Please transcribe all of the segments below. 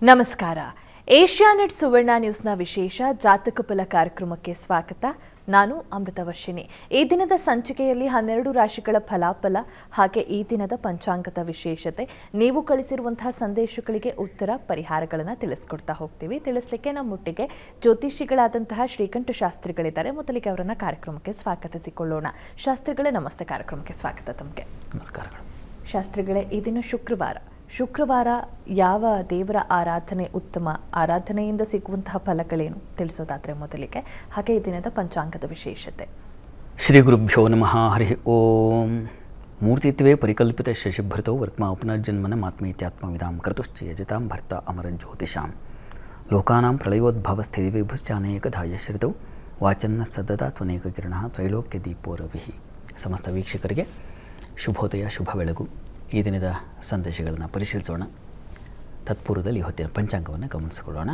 ನಮಸ್ಕಾರ. ಏಷ್ಯಾನೆಟ್ ಸುವರ್ಣ ನ್ಯೂಸ್ನ ವಿಶೇಷ ಜಾತಕ ಫಲ ಕಾರ್ಯಕ್ರಮಕ್ಕೆ ಸ್ವಾಗತ. ನಾನು ಅಮೃತವರ್ಷಿಣಿ. ಈ ದಿನದ ಸಂಚಿಕೆಯಲ್ಲಿ 12 ರಾಶಿಗಳ ಫಲಾಫಲ ಹಾಗೆ ಈ ದಿನದ ಪಂಚಾಂಗದ ವಿಶೇಷತೆ, ನೀವು ಕಳಿಸಿರುವಂತಹ ಸಂದೇಶಗಳಿಗೆ ಉತ್ತರ, ಪರಿಹಾರಗಳನ್ನು ತಿಳಿಸ್ಕೊಡ್ತಾ ಹೋಗ್ತೀವಿ. ತಿಳಿಸ್ಲಿಕ್ಕೆ ನಮ್ಮೊಟ್ಟಿಗೆ ಜ್ಯೋತಿಷಿಗಳಾದಂತಹ ಶ್ರೀಕಂಠ ಶಾಸ್ತ್ರಿಗಳಿದ್ದಾರೆ. ಮೊದಲಿಗೆ ಅವರನ್ನ ಕಾರ್ಯಕ್ರಮಕ್ಕೆ ಸ್ವಾಗತಿಸಿಕೊಳ್ಳೋಣ. ಶಾಸ್ತ್ರಿಗಳೇ ನಮಸ್ತೆ, ಕಾರ್ಯಕ್ರಮಕ್ಕೆ ಸ್ವಾಗತ ತಮಗೆ. ನಮಸ್ಕಾರಗಳು. ಶಾಸ್ತ್ರಿಗಳೇ, ಈ ದಿನ ಶುಕ್ರವಾರ ಯಾವ ದೇವರ ಆರಾಧನೆ ಉತ್ತಮ, ಆರಾಧನೆಯಿಂದ ಸಿಗುವಂತಹ ಫಲಗಳೇನು ತಿಳಿಸೋದಾದರೆ ಮೊದಲಿಗೆ, ಹಾಗೆ ಈ ದಿನದ ಪಂಚಾಂಗದ ವಿಶೇಷತೆ. ಶ್ರೀ ಗುರುಭ್ಯೋ ನಮಃ. ಹರಿ ಓಂ. ಮೂರ್ತಿತ್ವೇ ಪರಿಕಲ್ಪಿತ ಶಶಿಭೃತೋ ವರ್ತ್ಮಾ ಪುನರ್ಜನ್ಮನ ಮಾತ್ಮೀತ್ಯಾತ್ಮವಿದಾಂ ಕರ್ತುಶ್ಚಯಜತಾಂ ಭರ್ತ ಅಮರ ಜ್ಯೋತಿಷಾಂ ಲೋಕಾನಾಂ ಪ್ರಳಯೋದ್ಭವ ಸ್ಥಿತಿ ವಿಭುಶ್ಚಾನೇಕಧಾಯ ಶ್ರಿತೌ ವಾಚನ್ನ ಸದದಾತ್ವನೇಕ ಕಿರಣ ತ್ರೈಲೋಕ್ಯ ದೀಪೋ ರವಿಹಿ. ಸಮಸ್ತ ವೀಕ್ಷಕರಿಗೆ ಶುಭೋದಯ, ಶುಭ ಬೆಳಗು. ಈ ದಿನದ ಸಂದೇಶಗಳನ್ನು ಪರಿಶೀಲಿಸೋಣ. ತತ್ಪೂರ್ವದಲ್ಲಿ ಹೊತ್ತಿನ ಪಂಚಾಂಗವನ್ನು ಗಮನಿಸಿಕೊಳ್ಳೋಣ.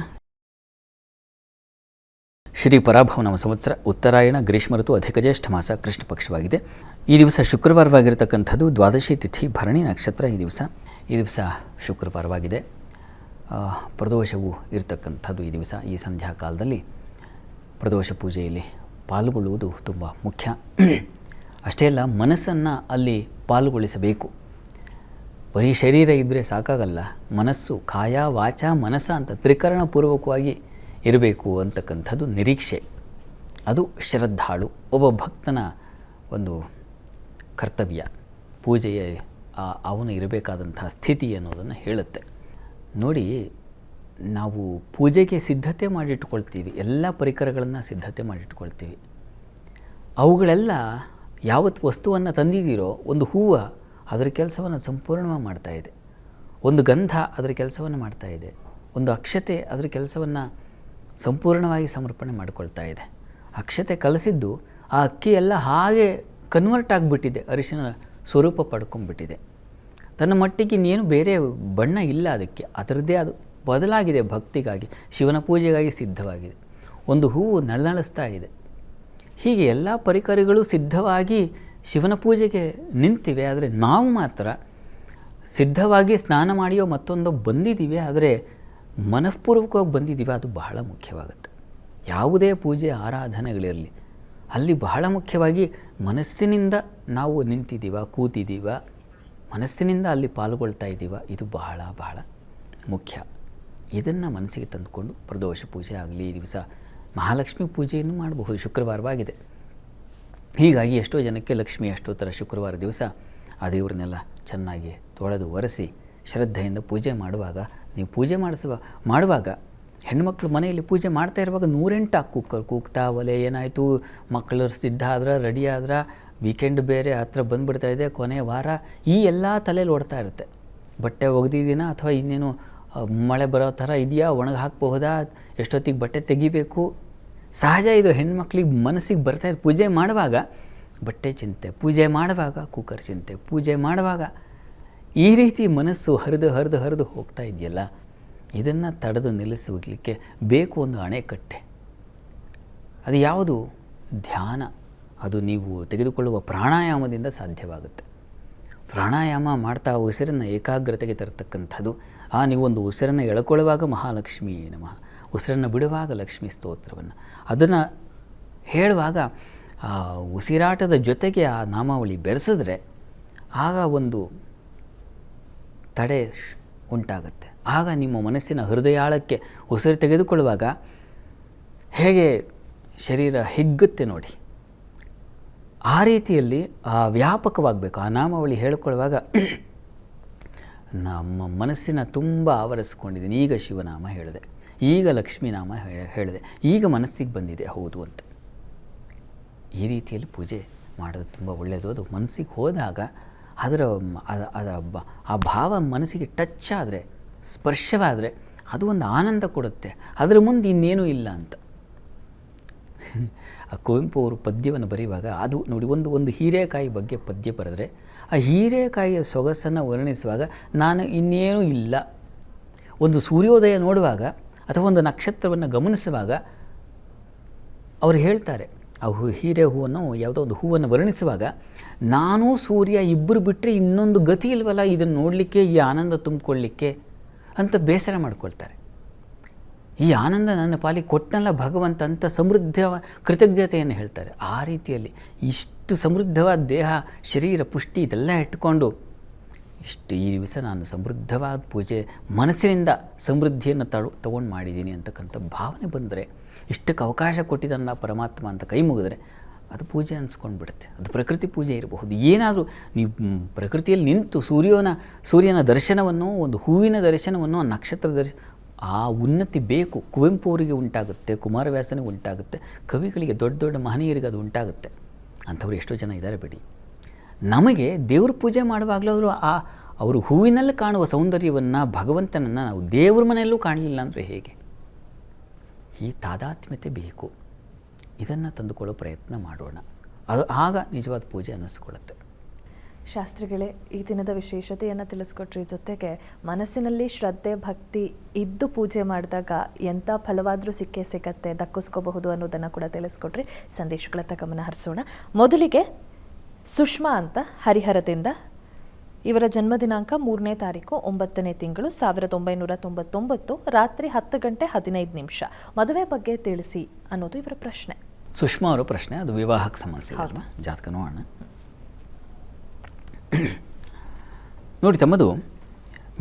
ಶ್ರೀ ಪರಾಭವನಾಮ ಸಂವತ್ಸರ ಉತ್ತರಾಯಣ ಗ್ರೀಷ್ಮ ಋತು ಅಧಿಕ ಜ್ಯೇಷ್ಠ ಮಾಸ ಕೃಷ್ಣ ಪಕ್ಷವಾಗಿದೆ. ಈ ದಿವಸ ಶುಕ್ರವಾರವಾಗಿರತಕ್ಕಂಥದ್ದು, ದ್ವಾದಶಿ ತಿಥಿ ಭರಣಿ ನಕ್ಷತ್ರ. ಈ ದಿವಸ ಶುಕ್ರವಾರವಾಗಿದೆ. ಪ್ರದೋಷವು ಇರತಕ್ಕಂಥದ್ದು ಈ ದಿವಸ. ಈ ಸಂಧ್ಯಾ ಕಾಲದಲ್ಲಿ ಪ್ರದೋಷ ಪೂಜೆಯಲ್ಲಿ ಪಾಲ್ಗೊಳ್ಳುವುದು ತುಂಬ ಮುಖ್ಯ. ಅಷ್ಟೇ ಅಲ್ಲ, ಮನಸ್ಸನ್ನು ಅಲ್ಲಿ ಪಾಲ್ಗೊಳಿಸಬೇಕು. ಬರೀ ಶರೀರ ಇದ್ದರೆ ಸಾಕಾಗಲ್ಲ, ಮನಸ್ಸು, ಕಾಯ ವಾಚ ಮನಸ್ಸ ಅಂತ ತ್ರಿಕರಣಪೂರ್ವಕವಾಗಿ ಇರಬೇಕು ಅಂತಕ್ಕಂಥದ್ದು ನಿರೀಕ್ಷೆ. ಅದು ಶ್ರದ್ಧಾಳು ಒಬ್ಬ ಭಕ್ತನ ಒಂದು ಕರ್ತವ್ಯ. ಪೂಜೆಯ ಅವನು ಇರಬೇಕಾದಂಥ ಸ್ಥಿತಿ ಅನ್ನೋದನ್ನು ಹೇಳುತ್ತೆ. ನೋಡಿ, ನಾವು ಪೂಜೆಗೆ ಸಿದ್ಧತೆ ಮಾಡಿಟ್ಕೊಳ್ತೀವಿ, ಎಲ್ಲ ಪರಿಕರಗಳನ್ನು ಸಿದ್ಧತೆ ಮಾಡಿಟ್ಕೊಳ್ತೀವಿ. ಅವುಗಳೆಲ್ಲ ಯಾವತ್ತು ವಸ್ತುವನ್ನು ತಂದಿದ್ದೀರೋ, ಒಂದು ಹೂವು ಅದರ ಕೆಲಸವನ್ನು ಸಂಪೂರ್ಣವಾಗಿ ಮಾಡ್ತಾಯಿದೆ, ಒಂದು ಗಂಧ ಅದರ ಕೆಲಸವನ್ನು ಮಾಡ್ತಾಯಿದೆ, ಒಂದು ಅಕ್ಷತೆ ಅದರ ಕೆಲಸವನ್ನು ಸಂಪೂರ್ಣವಾಗಿ ಸಮರ್ಪಣೆ ಮಾಡಿಕೊಳ್ತಾ ಇದೆ. ಅಕ್ಷತೆ ಕಲಸಿದ್ದು ಆ ಅಕ್ಕಿ ಎಲ್ಲ ಹಾಗೆ ಕನ್ವರ್ಟ್ ಆಗಿಬಿಟ್ಟಿದೆ, ಅರಿಶಿನ ಸ್ವರೂಪ ಪಡ್ಕೊಂಡ್ಬಿಟ್ಟಿದೆ. ತನ್ನ ಮಟ್ಟಿಗೆ ಇನ್ನೇನು ಬೇರೆ ಬಣ್ಣ ಇಲ್ಲ ಅದಕ್ಕೆ, ಅದರದ್ದೇ ಅದು ಬದಲಾಗಿದೆ. ಭಕ್ತಿಗಾಗಿ, ಶಿವನ ಪೂಜೆಗಾಗಿ ಸಿದ್ಧವಾಗಿದೆ. ಒಂದು ಹೂವು ನಳನಳಿಸ್ತಾ ಇದೆ. ಹೀಗೆ ಎಲ್ಲ ಪರಿಕರಗಳು ಸಿದ್ಧವಾಗಿ ಶಿವನ ಪೂಜೆಗೆ ನಿಂತಿವೆ. ಆದರೆ ನಾವು ಮಾತ್ರ ಸಿದ್ಧವಾಗಿ ಸ್ನಾನ ಮಾಡಿಯೋ ಮತ್ತೊಂದು ಬಂದಿದ್ದೀವಿ, ಆದರೆ ಮನಃಪೂರ್ವಕವಾಗಿ ಬಂದಿದ್ದೀವಿ. ಅದು ಬಹಳ ಮುಖ್ಯವಾಗುತ್ತೆ. ಯಾವುದೇ ಪೂಜೆ ಆರಾಧನೆಗಳಿರಲಿ, ಅಲ್ಲಿ ಬಹಳ ಮುಖ್ಯವಾಗಿ ಮನಸ್ಸಿನಿಂದ ನಾವು ನಿಂತಿದ್ದೀವ, ಕೂತಿದ್ದೀವ, ಮನಸ್ಸಿನಿಂದ ಅಲ್ಲಿ ಪಾಲ್ಗೊಳ್ತಾ ಇದ್ದೀವ, ಇದು ಬಹಳ ಬಹಳ ಮುಖ್ಯ. ಇದನ್ನು ಮನಸ್ಸಿಗೆ ತಂದುಕೊಂಡು ಪ್ರದೋಷ ಪೂಜೆ ಆಗಲಿ, ಈ ದಿವಸ ಮಹಾಲಕ್ಷ್ಮಿ ಪೂಜೆಯನ್ನು ಮಾಡಬಹುದು. ಶುಕ್ರವಾರವಾಗಿದೆ. ಹೀಗಾಗಿ ಎಷ್ಟೋ ಜನಕ್ಕೆ ಲಕ್ಷ್ಮಿ ಅಷ್ಟೋತ್ತರ ಶುಕ್ರವಾರ ದಿವಸ ಆ ದೇವರನ್ನೆಲ್ಲ ಚೆನ್ನಾಗಿ ತೊಳೆದು ಒರೆಸಿ ಶ್ರದ್ಧೆಯಿಂದ ಪೂಜೆ ಮಾಡುವಾಗ, ನೀವು ಪೂಜೆ ಮಾಡುವಾಗ ಹೆಣ್ಣುಮಕ್ಳು ಮನೆಯಲ್ಲಿ ಪೂಜೆ ಮಾಡ್ತಾ ಇರುವಾಗ 108 ಕುಕ್ಕರ್ ಕೂಗ್ತಾ, ಒಲೆ ಏನಾಯಿತು, ಮಕ್ಕಳು ಸಿದ್ಧ ಆದ್ರೆ, ರೆಡಿ ಆದ್ರೆ, ವೀಕೆಂಡ್ ಬೇರೆ ಹತ್ರ ಬಂದುಬಿಡ್ತಾ ಇದೆ, ಕೊನೆ ವಾರ, ಈ ಎಲ್ಲ ತಲೆಯಲ್ಲಿ ಓಡ್ತಾ ಇರುತ್ತೆ. ಬಟ್ಟೆ ಒಗೆದಿದ್ದೀನ ಅಥವಾ ಇನ್ನೇನು ಮಳೆ ಬರೋ ಥರ ಇದೆಯಾ, ಒಣಗಿ ಹಾಕಬಹುದಾ, ಎಷ್ಟೊತ್ತಿಗೆ ಬಟ್ಟೆ ತೆಗಿಬೇಕು. ಸಹಜ ಇದು, ಹೆಣ್ಮಕ್ಳಿಗೆ ಮನಸ್ಸಿಗೆ ಬರ್ತಾಯಿದೆ. ಪೂಜೆ ಮಾಡುವಾಗ ಬಟ್ಟೆ ಚಿಂತೆ, ಪೂಜೆ ಮಾಡುವಾಗ ಕುಕ್ಕರ್ ಚಿಂತೆ, ಪೂಜೆ ಮಾಡುವಾಗ ಈ ರೀತಿ ಮನಸ್ಸು ಹರಿದು ಹೋಗ್ತಾ ಇದೆಯಲ್ಲ, ಇದನ್ನು ತಡೆದು ನಿಲ್ಲಿಸಲಿಕ್ಕೆ ಬೇಕು ಒಂದು ಅಣೆಕಟ್ಟೆ. ಅದು ಯಾವುದು? ಧ್ಯಾನ. ಅದು ನೀವು ತೆಗೆದುಕೊಳ್ಳುವ ಪ್ರಾಣಾಯಾಮದಿಂದ ಸಾಧ್ಯವಾಗುತ್ತೆ. ಪ್ರಾಣಾಯಾಮ ಮಾಡ್ತಾ ಉಸಿರನ್ನು ಏಕಾಗ್ರತೆಗೆ ತರತಕ್ಕಂಥದ್ದು. ನೀವೊಂದು ಉಸಿರನ್ನು ಎಳ್ಕೊಳ್ಳುವಾಗ ಮಹಾಲಕ್ಷ್ಮೀ ನಮಃ, ಉಸಿರನ್ನು ಬಿಡುವಾಗ ಲಕ್ಷ್ಮೀ ಸ್ತೋತ್ರವನ್ನು, ಅದನ್ನು ಹೇಳುವಾಗ ಆ ಉಸಿರಾಟದ ಜೊತೆಗೆ ಆ ನಾಮಾವಳಿ ಬೆರೆಸಿದ್ರೆ ಆಗ ಒಂದು ತಡೆ ಉಂಟಾಗುತ್ತೆ. ಆಗ ನಿಮ್ಮ ಮನಸ್ಸಿನ ಹೃದಯಾಳಕ್ಕೆ ಉಸಿರು ತೆಗೆದುಕೊಳ್ಳುವಾಗ ಹೇಗೆ ಶರೀರ ಹಿಗ್ಗುತ್ತೆ ನೋಡಿ, ಆ ರೀತಿಯಲ್ಲಿ ವ್ಯಾಪಕವಾಗಬೇಕು. ಆ ನಾಮಾವಳಿ ಹೇಳಿಕೊಳ್ಳುವಾಗ ನಮ್ಮ ಮನಸ್ಸಿನ ತುಂಬ ಆವರಿಸ್ಕೊಂಡಿದ್ದೀನಿ. ಈಗ ಶಿವನಾಮ ಹೇಳಿದೆ, ಈಗ ಲಕ್ಷ್ಮೀನಾಮ ಹೇಳಿದೆ, ಈಗ ಮನಸ್ಸಿಗೆ ಬಂದಿದೆ ಹೌದು ಅಂತ. ಈ ರೀತಿಯಲ್ಲಿ ಪೂಜೆ ಮಾಡೋದು ತುಂಬ ಒಳ್ಳೆಯದು. ಅದು ಮನಸ್ಸಿಗೆ ಹೋದಾಗ ಆ ಭಾವ ಮನಸ್ಸಿಗೆ ಟಚ್ ಆದರೆ, ಸ್ಪರ್ಶವಾದರೆ ಅದು ಒಂದು ಆನಂದ ಕೊಡುತ್ತೆ. ಅದರ ಮುಂದೆ ಇನ್ನೇನೂ ಇಲ್ಲ ಅಂತ. ಆ ಕುವೆಂಪು ಅವರು ಪದ್ಯವನ್ನು ಬರೆಯುವಾಗ ಅದು ನೋಡಿ, ಒಂದು ಹೀರೆಕಾಯಿ ಬಗ್ಗೆ ಪದ್ಯ ಬರೆದ್ರೆ ಆ ಹೀರೆಕಾಯಿಯ ಸೊಗಸನ್ನು ವರ್ಣಿಸುವಾಗ ನಾನು ಇನ್ನೇನೂ ಇಲ್ಲ. ಒಂದು ಸೂರ್ಯೋದಯ ನೋಡುವಾಗ ಅಥವಾ ಒಂದು ನಕ್ಷತ್ರವನ್ನು ಗಮನಿಸುವಾಗ ಅವರು ಹೇಳ್ತಾರೆ, ಆ ಹೀರೆ ಹೂವನ್ನು, ಯಾವುದೋ ಒಂದು ಹೂವನ್ನು ವರ್ಣಿಸುವಾಗ, ನಾನು ಸೂರ್ಯ ಇಬ್ಬರು ಬಿಟ್ಟರೆ ಇನ್ನೊಂದು ಗತಿ ಇಲ್ವಲ್ಲ ಇದನ್ನು ನೋಡಲಿಕ್ಕೆ, ಈ ಆನಂದ ತುಂಬಿಕೊಳ್ಳಿಕ್ಕೆ. ಅಂತ ಬೇಸರ ಮಾಡ್ಕೊಳ್ತಾರೆ. ಈ ಆನಂದ ನನ್ನ ಪಾಲಿಗೆ ಕೊಟ್ಟನಲ್ಲ ಭಗವಂತ ಅಂತ ಸಮೃದ್ಧ ಕೃತಜ್ಞತೆಯನ್ನು ಹೇಳ್ತಾರೆ. ಆ ರೀತಿಯಲ್ಲಿ ಇಷ್ಟು ಸಮೃದ್ಧವಾದ ದೇಹ, ಶರೀರ, ಪುಷ್ಟಿ ಇದೆಲ್ಲ ಇಟ್ಕೊಂಡು ಇಷ್ಟು ಈ ದಿವಸ ನಾನು ಸಮೃದ್ಧವಾದ ಪೂಜೆ ಮನಸ್ಸಿನಿಂದ ಸಮೃದ್ಧಿಯನ್ನು ತಗೊಂಡು ಮಾಡಿದ್ದೀನಿ ಅಂತಕ್ಕಂಥ ಭಾವನೆ ಬಂದರೆ, ಇಷ್ಟಕ್ಕೆ ಅವಕಾಶ ಕೊಟ್ಟಿದ್ದನ್ನ ಪರಮಾತ್ಮ ಅಂತ ಕೈ ಮುಗಿದ್ರೆ ಅದು ಪೂಜೆ ಅನಿಸ್ಕೊಂಡು ಬಿಡುತ್ತೆ. ಅದು ಪ್ರಕೃತಿ ಪೂಜೆ ಇರಬಹುದು. ಏನಾದರೂ ನೀವು ಪ್ರಕೃತಿಯಲ್ಲಿ ನಿಂತು ಸೂರ್ಯನ ದರ್ಶನವನ್ನು, ಒಂದು ಹೂವಿನ ದರ್ಶನವನ್ನು, ನಕ್ಷತ್ರ ಆ ಉನ್ನತಿ ಬೇಕು. ಕುವೆಂಪು ಅವರಿಗೆ ಉಂಟಾಗುತ್ತೆ, ಕುಮಾರವ್ಯಾಸನಿಗೆ ಉಂಟಾಗುತ್ತೆ, ಕವಿಗಳಿಗೆ, ದೊಡ್ಡ ದೊಡ್ಡ ಮಹನೀಯರಿಗೆ ಅದು ಉಂಟಾಗುತ್ತೆ. ಅಂಥವ್ರು ಎಷ್ಟೋ ಜನ ಇದ್ದಾರೆ ಬಿಡಿ. ನಮಗೆ ದೇವ್ರ ಪೂಜೆ ಮಾಡುವಾಗಲೂ ಅವರು ಹೂವಿನಲ್ಲಿ ಕಾಣುವ ಸೌಂದರ್ಯವನ್ನು, ಭಗವಂತನನ್ನು ನಾವು ದೇವ್ರ ಮನೆಯಲ್ಲೂ ಕಾಣಲಿಲ್ಲ ಅಂದರೆ ಹೇಗೆ? ಈ ತಾದಾತ್ಮ್ಯತೆ ಬೇಕು. ಇದನ್ನು ತಂದುಕೊಳ್ಳೋ ಪ್ರಯತ್ನ ಮಾಡೋಣ. ಅದು ಆಗ ನಿಜವಾದ ಪೂಜೆ ಅನ್ನಿಸ್ಕೊಳ್ಳುತ್ತೆ. ಶಾಸ್ತ್ರಿಗಳೇ, ಈ ದಿನದ ವಿಶೇಷತೆಯನ್ನು ತಿಳಿಸ್ಕೊಟ್ರಿ. ಜೊತೆಗೆ ಮನಸ್ಸಿನಲ್ಲಿ ಶ್ರದ್ಧೆ, ಭಕ್ತಿ ಇದ್ದು ಪೂಜೆ ಮಾಡಿದಾಗ ಎಂಥ ಫಲವಾದರೂ ಸಿಕ್ಕತ್ತೆ, ದಕ್ಕಿಸ್ಕೋಬಹುದು ಅನ್ನೋದನ್ನು ಕೂಡ ತಿಳಿಸ್ಕೊಟ್ರಿ. ಸಂದೇಶಗಳತ್ತ ಗಮನ ಹರಿಸೋಣ. ಮೊದಲಿಗೆ ಸುಷ್ಮಾ ಅಂತ ಹರಿಹರದಿಂದ, ಇವರ ಜನ್ಮದಿನಾಂಕ 3ನೇ ತಾರೀಕು 9ನೇ ತಿಂಗಳು 1999, ರಾತ್ರಿ 10 ಗಂಟೆ 15 ನಿಮಿಷ. ಮದುವೆ ಬಗ್ಗೆ ತಿಳಿಸಿ ಅನ್ನೋದು ಇವರ ಪ್ರಶ್ನೆ. ಸುಷ್ಮಾ ಅವರ ಪ್ರಶ್ನೆ, ಅದು ವಿವಾಹಕ್ಕೆ ಸಂಬಂಧಿಸಿದ ಅಲ್ವಾ? ಜಾತಕ ನೋಡೋಣ. ನೋಡಿ, ತಮ್ಮದು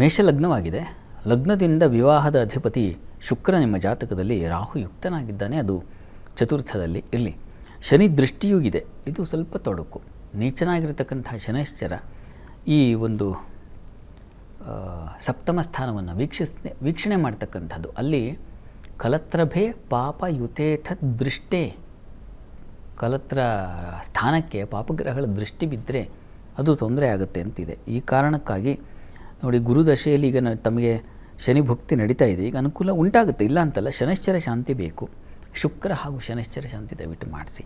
ಮೇಷಲಗ್ನವಾಗಿದೆ. ಲಗ್ನದಿಂದ ವಿವಾಹದ ಅಧಿಪತಿ ಶುಕ್ರ ನಿಮ್ಮ ಜಾತಕದಲ್ಲಿ ರಾಹು ಯುಕ್ತನಾಗಿದ್ದಾನೆ. ಅದು ಚತುರ್ಥದಲ್ಲಿ ಇರಲಿ. ಶನಿ ದೃಷ್ಟಿಯೂ ಇದೆ. ಇದು ಸ್ವಲ್ಪ ತೊಡಕು. ನೀಚನಾಗಿರತಕ್ಕಂಥ ಶನೈಶ್ಚರ ಈ ಒಂದು ಸಪ್ತಮ ಸ್ಥಾನವನ್ನು ವೀಕ್ಷಣೆ ಮಾಡ್ತಕ್ಕಂಥದ್ದು. ಅಲ್ಲಿ ಕಲತ್ರಭೆ ಪಾಪ ಯುತೇಥ ದೃಷ್ಟೇ, ಕಲತ್ರ ಸ್ಥಾನಕ್ಕೆ ಪಾಪಗ್ರಹಗಳ ದೃಷ್ಟಿ ಬಿದ್ದರೆ ಅದು ತೊಂದರೆ ಆಗುತ್ತೆ ಅಂತಿದೆ. ಈ ಕಾರಣಕ್ಕಾಗಿ ನೋಡಿ, ಗುರುದಶೆಯಲ್ಲಿ ಈಗ ತಮಗೆ ಶನಿ ಭುಕ್ತಿ ನಡೀತಾ ಇದೆ. ಈಗ ಅನುಕೂಲ ಉಂಟಾಗುತ್ತೆ, ಇಲ್ಲ ಅಂತಲ್ಲ. ಶನೈಶ್ಚರ ಶಾಂತಿ ಬೇಕು. ಶುಕ್ರ ಹಾಗೂ ಶನೈಶ್ಚರ ಶಾಂತಿ ದಯವಿಟ್ಟು ಮಾಡಿಸಿ.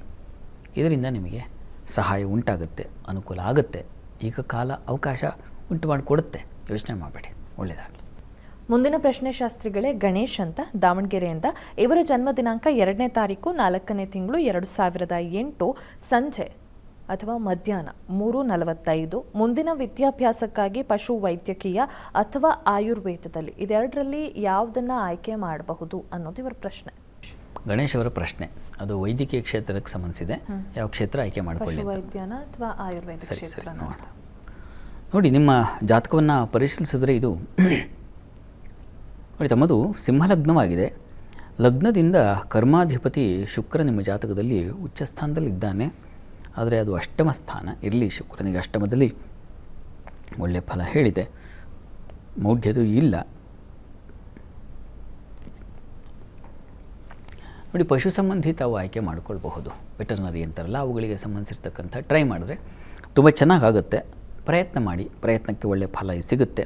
ಇದರಿಂದ ನಿಮಗೆ ಸಹಾಯ ಉಂಟಾಗುತ್ತೆ, ಅನುಕೂಲ ಆಗುತ್ತೆ. ಈಗ ಕಾಲ ಅವಕಾಶ ಉಂಟು ಮಾಡಿಕೊಡುತ್ತೆ. ಯೋಚನೆ ಮಾಡಬೇಡಿ, ಒಳ್ಳೆಯದಾಗಲಿ. ಮುಂದಿನ ಪ್ರಶ್ನೆ ಶಾಸ್ತ್ರಿಗಳೇ, ಗಣೇಶ್ ಅಂತ ದಾವಣಗೆರೆಯಿಂದ, ಇವರ ಜನ್ಮ ದಿನಾಂಕ 2ನೇ ತಾರೀಕು 4ನೇ ತಿಂಗಳು 2008 ಸಂಜೆ ಅಥವಾ ಮಧ್ಯಾಹ್ನ 3:45. ಮುಂದಿನ ವಿದ್ಯಾಭ್ಯಾಸಕ್ಕಾಗಿ ಪಶು ವೈದ್ಯಕೀಯ ಅಥವಾ ಆಯುರ್ವೇದದಲ್ಲಿ ಇದೆರಡರಲ್ಲಿ ಯಾವುದನ್ನು ಆಯ್ಕೆ ಮಾಡಬಹುದು ಅನ್ನೋದು ಇವರ ಪ್ರಶ್ನೆ. ಗಣೇಶ್ ಅವರ ಪ್ರಶ್ನೆ, ಅದು ವೈದ್ಯಕೀಯ ಕ್ಷೇತ್ರಕ್ಕೆ ಸಂಬಂಧಿಸಿದೆ. ಯಾವ ಕ್ಷೇತ್ರ ಆಯ್ಕೆ ಮಾಡಿಕೊಳ್ಳಿ? ವೈದ್ಯನ ಅಥವಾ ಆಯುರ್ವೇದ ಕ್ಷೇತ್ರ? ನೋಡಿ, ನಿಮ್ಮ ಜಾತಕವನ್ನು ಪರಿಶೀಲಿಸಿದ್ರೆ ಇದು ನೋಡಿ, ತಮ್ಮದು ಸಿಂಹಲಗ್ನವಾಗಿದೆ. ಲಗ್ನದಿಂದ ಕರ್ಮಾಧಿಪತಿ ಶುಕ್ರ ನಿಮ್ಮ ಜಾತಕದಲ್ಲಿ ಉಚ್ಚ ಸ್ಥಾನದಲ್ಲಿದ್ದಾನೆ. ಆದರೆ ಅದು ಅಷ್ಟಮ ಸ್ಥಾನ. ಇರಲಿ, ಶುಕ್ರನಿಗೆ ಅಷ್ಟಮದಲ್ಲಿ ಒಳ್ಳೆಯ ಫಲ ಹೇಳಿದೆ, ಮೌಢ್ಯದು ಇಲ್ಲ. ನೋಡಿ, ಪಶು ಸಂಬಂಧಿ ತಾವು ಆಯ್ಕೆ ಮಾಡಿಕೊಳ್ಬಹುದು. ವೆಟರ್ನರಿ ಅಂತಾರಲ್ಲ, ಅವುಗಳಿಗೆ ಸಂಬಂಧಿಸಿರ್ತಕ್ಕಂಥ ಟ್ರೈ ಮಾಡಿದ್ರೆ ತುಂಬ ಚೆನ್ನಾಗಾಗುತ್ತೆ. ಪ್ರಯತ್ನ ಮಾಡಿ, ಪ್ರಯತ್ನಕ್ಕೆ ಒಳ್ಳೆಯ ಫಲ ಸಿಗುತ್ತೆ.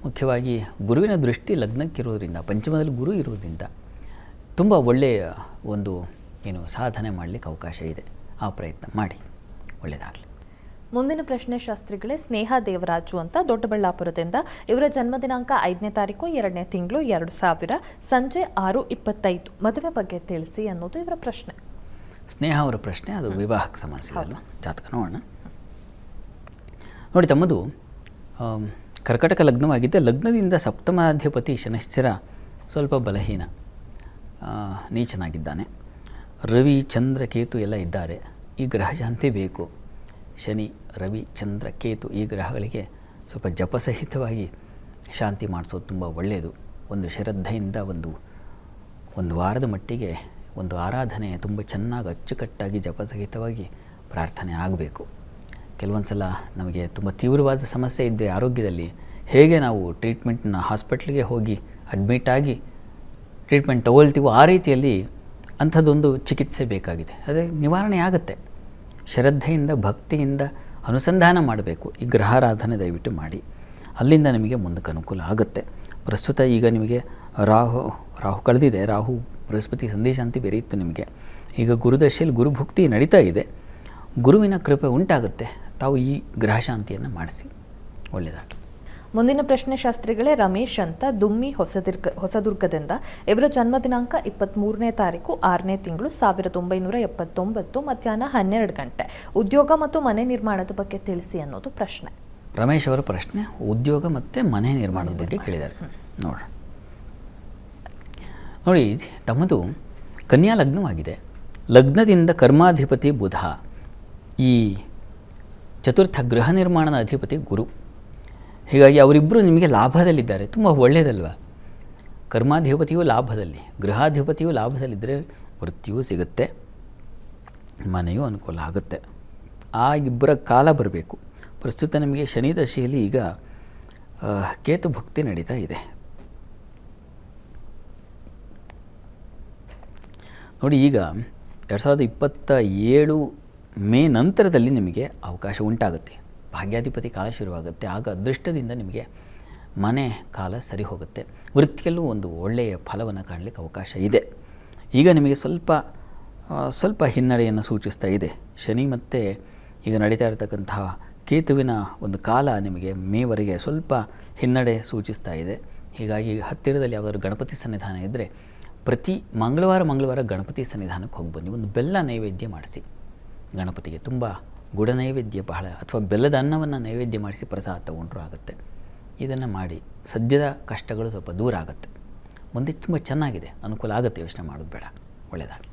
ಮುಖ್ಯವಾಗಿ ಗುರುವಿನ ದೃಷ್ಟಿ ಲಗ್ನಕ್ಕಿರೋದ್ರಿಂದ, ಪಂಚಮದಲ್ಲಿ ಗುರು ಇರೋದ್ರಿಂದ ತುಂಬ ಒಳ್ಳೆಯ ಒಂದು ಸಾಧನೆ ಮಾಡಲಿಕ್ಕೆ ಅವಕಾಶ ಇದೆ. ಆ ಪ್ರಯತ್ನ ಮಾಡಿ, ಒಳ್ಳೆಯದಾಗಲಿ. ಮುಂದಿನ ಪ್ರಶ್ನೆ ಶಾಸ್ತ್ರಿಗಳೇ, ಸ್ನೇಹ ದೇವರಾಜು ಅಂತ ದೊಡ್ಡಬಳ್ಳಾಪುರದಿಂದ, ಇವರ ಜನ್ಮ ದಿನಾಂಕ 5ನೇ ತಾರೀಕು 2ನೇ ತಿಂಗಳು 2000 ಸಂಜೆ 6:25. ಮದುವೆ ಬಗ್ಗೆ ತಿಳಿಸಿ ಅನ್ನೋದು ಇವರ ಪ್ರಶ್ನೆ. ಸ್ನೇಹ ಅವರ ಪ್ರಶ್ನೆ, ಅದು ವಿವಾಹಕ್ಕೆ ಸಂಬಂಧಿಸಿದಲ್ಲ. ಜಾತಕ ನೋಡೋಣ. ನೋಡಿ, ತಮ್ಮದು ಕರ್ಕಟಕ ಲಗ್ನವಾಗಿದ್ದೆ. ಲಗ್ನದಿಂದ ಸಪ್ತಮಾಧಿಪತಿ ಶನೈಶ್ಚರ ಸ್ವಲ್ಪ ಬಲಹೀನ, ನೀಚನಾಗಿದ್ದಾನೆ. ರವಿ, ಚಂದ್ರ, ಕೇತು ಎಲ್ಲ ಇದ್ದಾರೆ. ಈ ಗ್ರಹ ಶಾಂತಿ ಬೇಕು. ಶನಿ, ರವಿ, ಚಂದ್ರ, ಕೇತು ಈ ಗ್ರಹಗಳಿಗೆ ಸ್ವಲ್ಪ ಜಪಸಹಿತವಾಗಿ ಶಾಂತಿ ಮಾಡಿಸೋದು ತುಂಬ ಒಳ್ಳೆಯದು. ಒಂದು ಶ್ರದ್ಧೆಯಿಂದ ಒಂದು ವಾರದ ಮಟ್ಟಿಗೆ ಒಂದು ಆರಾಧನೆ ತುಂಬ ಚೆನ್ನಾಗಿ ಅಚ್ಚುಕಟ್ಟಾಗಿ ಜಪಸಹಿತವಾಗಿ ಪ್ರಾರ್ಥನೆ ಆಗಬೇಕು. ಕೆಲವೊಂದು ಸಲ ನಮಗೆ ತುಂಬ ತೀವ್ರವಾದ ಸಮಸ್ಯೆ ಇದ್ದರೆ ಆರೋಗ್ಯದಲ್ಲಿ ಹೇಗೆ ನಾವು ಟ್ರೀಟ್ಮೆಂಟ್ನ ಹಾಸ್ಪಿಟ್ಲಿಗೆ ಹೋಗಿ ಅಡ್ಮಿಟ್ ಆಗಿ ಟ್ರೀಟ್ಮೆಂಟ್ ತಗೊಳ್ತೀವೋ ಆ ರೀತಿಯಲ್ಲಿ ಅಂಥದ್ದೊಂದು ಚಿಕಿತ್ಸೆ ಬೇಕಾಗಿದೆ. ಅದೇ ನಿವಾರಣೆ ಆಗುತ್ತೆ. ಶ್ರದ್ಧೆಯಿಂದ, ಭಕ್ತಿಯಿಂದ ಅನುಸಂಧಾನ ಮಾಡಬೇಕು. ಈ ಗ್ರಹಾರಾಧನೆ ದಯವಿಟ್ಟು ಮಾಡಿ, ಅಲ್ಲಿಂದ ನಿಮಗೆ ಮುಂದಕ್ಕೆ ಅನುಕೂಲ ಆಗುತ್ತೆ. ಪ್ರಸ್ತುತ ಈಗ ನಿಮಗೆ ರಾಹು ಕಳೆದಿದೆ. ರಾಹು ಬೃಹಸ್ಪತಿ ಸಂದೇಶಾಂತಿ ಬೇರೆ ಇತ್ತು ನಿಮಗೆ. ಈಗ ಗುರುದಶೆಯಲ್ಲಿ ಗುರುಭುಕ್ತಿ ನಡೀತಾ ಇದೆ. ಗುರುವಿನ ಕೃಪೆ ಉಂಟಾಗುತ್ತೆ. ತಾವು ಈ ಗ್ರಹ ಶಾಂತಿಯನ್ನು ಮಾಡಿಸಿ, ಒಳ್ಳೆಯದಾಗಲಿ. ಮುಂದಿನ ಪ್ರಶ್ನೆ ಶಾಸ್ತ್ರಿಗಳೇ, ರಮೇಶ್ ಅಂತ ದುಮ್ಮಿ ಹೊಸದುರ್ಗದಿಂದ, ಇವರ ಜನ್ಮ ದಿನಾಂಕ 23ನೇ ತಾರೀಕು 6ನೇ ತಿಂಗಳು 1979 ಮಧ್ಯಾಹ್ನ 12 ಗಂಟೆ. ಉದ್ಯೋಗ ಮತ್ತು ಮನೆ ನಿರ್ಮಾಣದ ಬಗ್ಗೆ ತಿಳಿಸಿ ಅನ್ನೋದು ಪ್ರಶ್ನೆ. ರಮೇಶ್ ಅವರ ಪ್ರಶ್ನೆ, ಉದ್ಯೋಗ ಮತ್ತು ಮನೆ ನಿರ್ಮಾಣದ ಬಗ್ಗೆ ಕೇಳಿದ್ದಾರೆ. ನೋಡಿ, ತಮ್ಮದು ಕನ್ಯಾ ಲಗ್ನವಾಗಿದೆ. ಲಗ್ನದಿಂದ ಕರ್ಮಾಧಿಪತಿ ಬುಧ, ಈ ಚತುರ್ಥ ಗೃಹ ನಿರ್ಮಾಣದ ಅಧಿಪತಿ ಗುರು. ಹೀಗಾಗಿ ಅವರಿಬ್ಬರು ನಿಮಗೆ ಲಾಭದಲ್ಲಿದ್ದಾರೆ. ತುಂಬ ಒಳ್ಳೆಯದಲ್ವ? ಕರ್ಮಾಧಿಪತಿಯೂ ಲಾಭದಲ್ಲಿ, ಗೃಹಾಧಿಪತಿಯೂ ಲಾಭದಲ್ಲಿದ್ದರೆ ವೃತ್ತಿಯೂ ಸಿಗುತ್ತೆ, ಮನೆಯೂ ಅನುಕೂಲ ಆಗುತ್ತೆ. ಆ ಇಬ್ಬರ ಕಾಲ ಬರಬೇಕು. ಪ್ರಸ್ತುತ ನಿಮಗೆ ಶನಿ ದಶೆಯಲ್ಲಿ ಈಗ ಕೇತು ಭುಕ್ತಿ ನಡೀತಾ ಇದೆ. ನೋಡಿ, ಈಗ 2027 ಮೇ ನಂತರದಲ್ಲಿ ನಿಮಗೆ ಅವಕಾಶ ಉಂಟಾಗುತ್ತೆ. ಭಾಗ್ಯಾಧಿಪತಿ ಕಾಲ ಶುರುವಾಗುತ್ತೆ. ಆಗ ಅದೃಷ್ಟದಿಂದ ನಿಮಗೆ ಮನೆ ಕಾಲ ಸರಿ ಹೋಗುತ್ತೆ. ವೃತ್ತಿಯಲ್ಲೂ ಒಂದು ಒಳ್ಳೆಯ ಫಲವನ್ನು ಕಾಣಲಿಕ್ಕೆ ಅವಕಾಶ ಇದೆ. ಈಗ ನಿಮಗೆ ಸ್ವಲ್ಪ ಹಿನ್ನಡೆಯನ್ನು ಸೂಚಿಸ್ತಾ ಇದೆ ಶನಿ, ಮತ್ತು ಈಗ ನಡೀತಾ ಇರತಕ್ಕಂತಹ ಕೇತುವಿನ ಒಂದು ಕಾಲ ನಿಮಗೆ ಮೇವರೆಗೆ ಸ್ವಲ್ಪ ಹಿನ್ನಡೆ ಸೂಚಿಸ್ತಾ ಇದೆ. ಹೀಗಾಗಿ ಹತ್ತಿರದಲ್ಲಿ ಯಾವುದಾದ್ರು ಗಣಪತಿ ಸನ್ನಿಧಾನ ಇದ್ದರೆ ಪ್ರತಿ ಮಂಗಳವಾರ ಗಣಪತಿ ಸನ್ನಿಧಾನಕ್ಕೆ ಹೋಗಿ ಬನ್ನಿ. ಒಂದು ಬೆಲ್ಲ ನೈವೇದ್ಯ ಮಾಡಿಸಿ ಗಣಪತಿಗೆ. ತುಂಬ ಗುಡ ನೈವೇದ್ಯ ಬಹಳ, ಅಥವಾ ಬೆಲ್ಲದ ಅನ್ನವನ್ನು ನೈವೇದ್ಯ ಮಾಡಿಸಿ ಪ್ರಸಾದ ತಗೊಂಡ್ರೂ ಆಗುತ್ತೆ. ಇದನ್ನು ಮಾಡಿ ಸದ್ಯದ ಕಷ್ಟಗಳು ಸ್ವಲ್ಪ ದೂರ ಆಗುತ್ತೆ. ಮುಂದೆ ತುಂಬ ಚೆನ್ನಾಗಿದೆ, ಅನುಕೂಲ ಆಗುತ್ತೆ. ಯೋಚನೆ ಮಾಡೋದು ಬೇಡ, ಒಳ್ಳೆಯದಾಗಲಿ.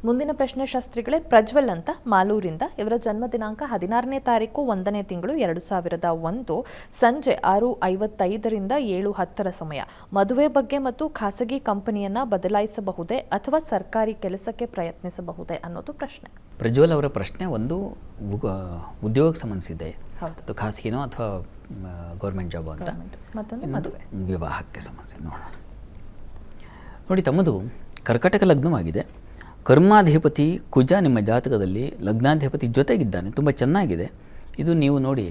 ಮುಂದಿನ ಪ್ರಶ್ನೆ ಶಾಸ್ತ್ರಿಗಳೇ, ಪ್ರಜ್ವಲ್ ಅಂತ ಮಾಲೂರಿಂದ. ಇವರ ಜನ್ಮ ದಿನಾಂಕ 16ನೇ ತಾರೀಕು 1ನೇ ತಿಂಗಳು 2001 ಸಂಜೆ 6:55ರಿಂದ 7:10 ಸಮಯ. ಮದುವೆ ಬಗ್ಗೆ ಮತ್ತು ಖಾಸಗಿ ಕಂಪನಿಯನ್ನು ಬದಲಾಯಿಸಬಹುದೇ ಅಥವಾ ಸರ್ಕಾರಿ ಕೆಲಸಕ್ಕೆ ಪ್ರಯತ್ನಿಸಬಹುದೇ ಅನ್ನೋದು ಪ್ರಶ್ನೆ. ಪ್ರಜ್ವಲ್ ಅವರ ಪ್ರಶ್ನೆ ಒಂದು ಉದ್ಯೋಗಕ್ಕೆ ಸಂಬಂಧಿಸಿದೆ, ಅದು ಖಾಸಗಿನೋ ಅಥವಾ ಗೌರ್ಮೆಂಟ್ ಜಾಬ್ ಅಂತ. ಮತ್ತೊಂದು ಮದುವೆ, ವಿವಾಹಕ್ಕೆ ಸಂಬಂಧಿಸಿ ನೋಡೋಣ. ನೋಡಿ, ತಮ್ಮದು ಕರ್ಕಟಕ ಲಗ್ನವಾಗಿದೆ. ಕರ್ಮಾಧಿಪತಿ ಕುಜ ನಿಮ್ಮ ಜಾತಕದಲ್ಲಿ ಲಗ್ನಾಧಿಪತಿ ಜೊತೆಗಿದ್ದಾನೆ. ತುಂಬ ಚೆನ್ನಾಗಿದೆ ಇದು. ನೀವು ನೋಡಿ,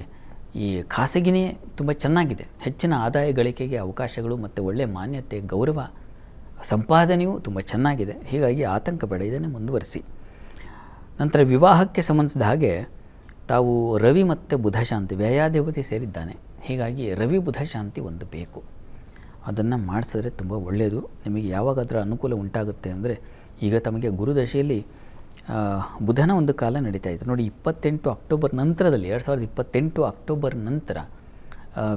ಈ ಖಾಸಗಿನೇ ತುಂಬ ಚೆನ್ನಾಗಿದೆ. ಹೆಚ್ಚಿನ ಆದಾಯ ಗಳಿಕೆಗೆ ಅವಕಾಶಗಳು ಮತ್ತು ಒಳ್ಳೆಯ ಮಾನ್ಯತೆ, ಗೌರವ, ಸಂಪಾದನೆಯೂ ತುಂಬ ಚೆನ್ನಾಗಿದೆ. ಹೀಗಾಗಿ ಆತಂಕ ಬೇಡ, ಇದನ್ನೇ ಮುಂದುವರಿಸಿ. ನಂತರ ವಿವಾಹಕ್ಕೆ ಸಂಬಂಧಿಸಿದ ಹಾಗೆ ತಾವು ರವಿ ಮತ್ತು ಬುಧ ಶಾಂತಿ, ವ್ಯಯಾಧಿಪತಿ ಸೇರಿದ್ದಾನೆ. ಹೀಗಾಗಿ ರವಿ ಬುಧ ಶಾಂತಿ ಒಂದು ಬೇಕು, ಅದನ್ನು ಮಾಡಿಸಿದ್ರೆ ತುಂಬ ಒಳ್ಳೆಯದು. ನಿಮಗೆ ಯಾವಾಗ ಅದರ ಅನುಕೂಲ ಉಂಟಾಗುತ್ತೆ ಅಂದರೆ, ಈಗ ತಮಗೆ ಗುರುದಶೆಯಲ್ಲಿ ಬುಧನ ಒಂದು ಕಾಲ ನಡೀತಾ ಇದೆ ನೋಡಿ. 28 ಅಕ್ಟೋಬರ್ ನಂತರದಲ್ಲಿ, 2028 ಅಕ್ಟೋಬರ್ ನಂತರ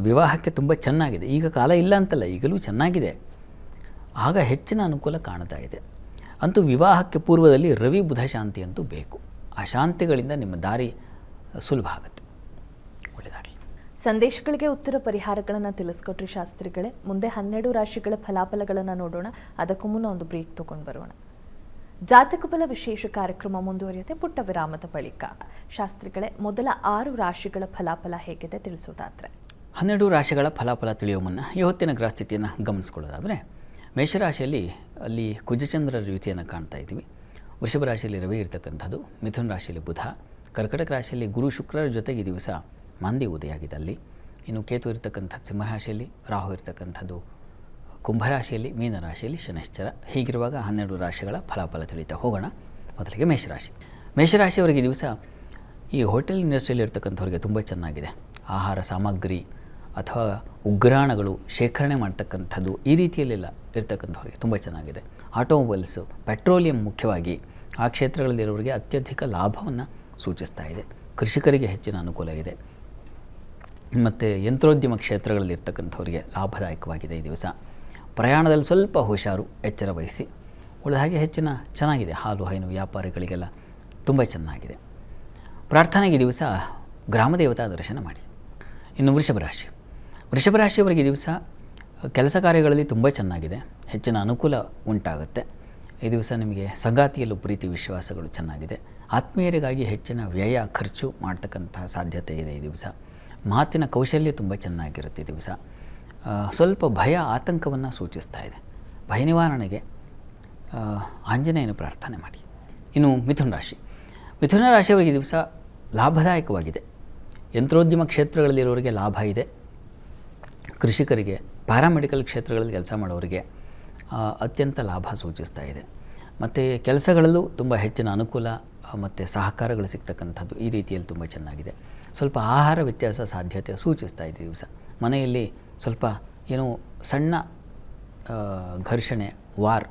ವಿವಾಹಕ್ಕೆ ತುಂಬ ಚೆನ್ನಾಗಿದೆ. ಈಗ ಕಾಲ ಇಲ್ಲ ಅಂತಲ್ಲ, ಈಗಲೂ ಚೆನ್ನಾಗಿದೆ. ಆಗ ಹೆಚ್ಚಿನ ಅನುಕೂಲ ಕಾಣ್ತಾ ಇದೆ. ಅಂತೂ ವಿವಾಹಕ್ಕೆ ಪೂರ್ವದಲ್ಲಿ ರವಿ ಬುಧ ಶಾಂತಿ ಅಂತೂ ಬೇಕು. ಆ ಶಾಂತಿಗಳಿಂದ ನಿಮ್ಮ ದಾರಿ ಸುಲಭ ಆಗುತ್ತೆ. ಒಳ್ಳೆಯದಾಗಲಿ. ಸಂದೇಶಗಳಿಗೆ ಉತ್ತರ ಪರಿಹಾರಗಳನ್ನು ತಿಳಿಸ್ಕೊಟ್ರಿ ಶಾಸ್ತ್ರಿಗಳೇ. ಮುಂದೆ 12 ರಾಶಿಗಳ ಫಲಾಫಲಗಳನ್ನು ನೋಡೋಣ. ಅದಕ್ಕೂ ಮುನ್ನ ಒಂದು ಬ್ರೇಕ್ ತಗೊಂಡು ಬರೋಣ. ಜಾತಕ ಬಲ ವಿಶೇಷ ಕಾರ್ಯಕ್ರಮ ಮುಂದುವರಿಯುತ್ತೆ ಪುಟ್ಟ ವಿರಾಮದ ಬಳಿಕ. ಶಾಸ್ತ್ರಿಗಳೇ, ಮೊದಲ 6 ರಾಶಿಗಳ ಫಲಾಫಲ ಹೇಗಿದೆ ತಿಳಿಸೋದಾದರೆ? 12 ರಾಶಿಗಳ ಫಲಾಫಲ ತಿಳಿಯುವ ಮುನ್ನ ಇವತ್ತಿನ ಗ್ರಹಸ್ಥಿತಿಯನ್ನು ಗಮನಿಸ್ಕೊಳ್ಳೋದಾದರೆ, ಮೇಷರಾಶಿಯಲ್ಲಿ ಅಲ್ಲಿ ಕುಜಚಂದ್ರರ ರೀತಿಯನ್ನು ಕಾಣ್ತಾ ಇದ್ದೀವಿ. ವೃಷಭ ರಾಶಿಯಲ್ಲಿ ರವಿ ಇರ್ತಕ್ಕಂಥದ್ದು, ಮಿಥುನ ರಾಶಿಯಲ್ಲಿ ಬುಧ, ಕರ್ಕಟಕ ರಾಶಿಯಲ್ಲಿ ಗುರು ಶುಕ್ರರ ಜೊತೆಗೆ ದಿವಸ ಮಾಂದಿ ಉದಯ ಆಗಿದೆ ಅಲ್ಲಿ. ಇನ್ನು ಕೇತು ಇರತಕ್ಕಂಥದ್ದು ಸಿಂಹರಾಶಿಯಲ್ಲಿ, ರಾಹು ಇರತಕ್ಕಂಥದ್ದು ಕುಂಭರಾಶಿಯಲ್ಲಿ, ಮೀನರಾಶಿಯಲ್ಲಿ ಶನೈಶ್ಚರ. ಹೀಗಿರುವಾಗ 12 ರಾಶಿಗಳ ಫಲಾಫಲ ತಿಳಿತಾ ಹೋಗೋಣ. ಮೊದಲಿಗೆ ಮೇಷರಾಶಿಯವರಿಗೆ ದಿವಸ ಈ ಹೋಟೆಲ್ ಇಂಡಸ್ಟ್ರಿಯಲ್ಲಿ ಇರ್ತಕ್ಕಂಥವ್ರಿಗೆ ತುಂಬ ಚೆನ್ನಾಗಿದೆ. ಆಹಾರ ಸಾಮಗ್ರಿ ಅಥವಾ ಉಗ್ರಾಣಗಳು ಶೇಖರಣೆ ಮಾಡ್ತಕ್ಕಂಥದ್ದು, ಈ ರೀತಿಯಲ್ಲೆಲ್ಲ ಇರ್ತಕ್ಕಂಥವ್ರಿಗೆ ತುಂಬ ಚೆನ್ನಾಗಿದೆ. ಆಟೋಮೊಬೈಲ್ಸು, ಪೆಟ್ರೋಲಿಯಂ ಮುಖ್ಯವಾಗಿ ಆ ಕ್ಷೇತ್ರಗಳಲ್ಲಿರೋರಿಗೆ ಅತ್ಯಧಿಕ ಲಾಭವನ್ನು ಸೂಚಿಸ್ತಾ ಇದೆ. ಕೃಷಿಕರಿಗೆ ಹೆಚ್ಚಿನ ಅನುಕೂಲ ಇದೆ. ಮತ್ತು ಯಂತ್ರೋದ್ಯಮ ಕ್ಷೇತ್ರಗಳಲ್ಲಿರ್ತಕ್ಕಂಥವರಿಗೆ ಲಾಭದಾಯಕವಾಗಿದೆ ಈ ದಿವಸ. ಪ್ರಯಾಣದಲ್ಲಿ ಸ್ವಲ್ಪ ಹುಷಾರು, ಎಚ್ಚರ ವಹಿಸಿ. ಉಳಿದ ಹಾಗೆ ಹೆಚ್ಚಿನ ಚೆನ್ನಾಗಿದೆ. ಹಾಲು ಹೈನು ವ್ಯಾಪಾರಿಗಳಿಗೆಲ್ಲ ತುಂಬ ಚೆನ್ನಾಗಿದೆ. ಪ್ರಾರ್ಥನೆಗೆ ದಿವಸ ಗ್ರಾಮದೇವತಾ ದರ್ಶನ ಮಾಡಿ. ಇನ್ನು ವೃಷಭ ರಾಶಿಯವರಿಗೆ ದಿವಸ ಕೆಲಸ ಕಾರ್ಯಗಳಲ್ಲಿ ತುಂಬ ಚೆನ್ನಾಗಿದೆ. ಹೆಚ್ಚಿನ ಅನುಕೂಲ ಉಂಟಾಗುತ್ತೆ ಈ ದಿವಸ. ನಿಮಗೆ ಸಂಗಾತಿಯಲ್ಲೂ ಪ್ರೀತಿ ವಿಶ್ವಾಸಗಳು ಚೆನ್ನಾಗಿದೆ. ಆತ್ಮೀಯರಿಗಾಗಿ ಹೆಚ್ಚಿನ ವ್ಯಯ ಖರ್ಚು ಮಾಡ್ತಕ್ಕಂತಹ ಸಾಧ್ಯತೆ ಇದೆ ಈ ದಿವಸ. ಮಾತಿನ ಕೌಶಲ್ಯ ತುಂಬ ಚೆನ್ನಾಗಿರುತ್ತೆ ಈ ದಿವಸ. ಸ್ವಲ್ಪ ಭಯ ಆತಂಕವನ್ನು ಸೂಚಿಸ್ತಾ ಇದೆ. ಭಯ ನಿವಾರಣೆಗೆ ಆಂಜನೇಯನ ಪ್ರಾರ್ಥನೆ ಮಾಡಿ. ಇನ್ನು ಮಿಥುನ ರಾಶಿಯವರಿಗೆ ದಿವಸ ಲಾಭದಾಯಕವಾಗಿದೆ. ಯಂತ್ರೋದ್ಯಮ ಕ್ಷೇತ್ರಗಳಲ್ಲಿರೋರಿಗೆ ಲಾಭ ಇದೆ. ಕೃಷಿಕರಿಗೆ, ಪ್ಯಾರಾಮೆಡಿಕಲ್ ಕ್ಷೇತ್ರಗಳಲ್ಲಿ ಕೆಲಸ ಮಾಡೋರಿಗೆ ಅತ್ಯಂತ ಲಾಭ ಸೂಚಿಸ್ತಾ ಇದೆ. ಮತ್ತು ಕೆಲಸಗಳಲ್ಲೂ ತುಂಬ ಹೆಚ್ಚಿನ ಅನುಕೂಲ ಮತ್ತು ಸಹಕಾರಗಳು ಸಿಗ್ತಕ್ಕಂಥದ್ದು ಈ ರೀತಿಯಲ್ಲಿ ತುಂಬ ಚೆನ್ನಾಗಿದೆ. ಸ್ವಲ್ಪ ಆಹಾರ ವ್ಯತ್ಯಾಸ ಸಾಧ್ಯತೆ ಸೂಚಿಸ್ತಾ ಇದೆ ದಿವಸ. ಮನೆಯಲ್ಲಿ ಸ್ವಲ್ಪ ಏನೋ ಸಣ್ಣ ಘರ್ಷಣೆ, ವಾರ್,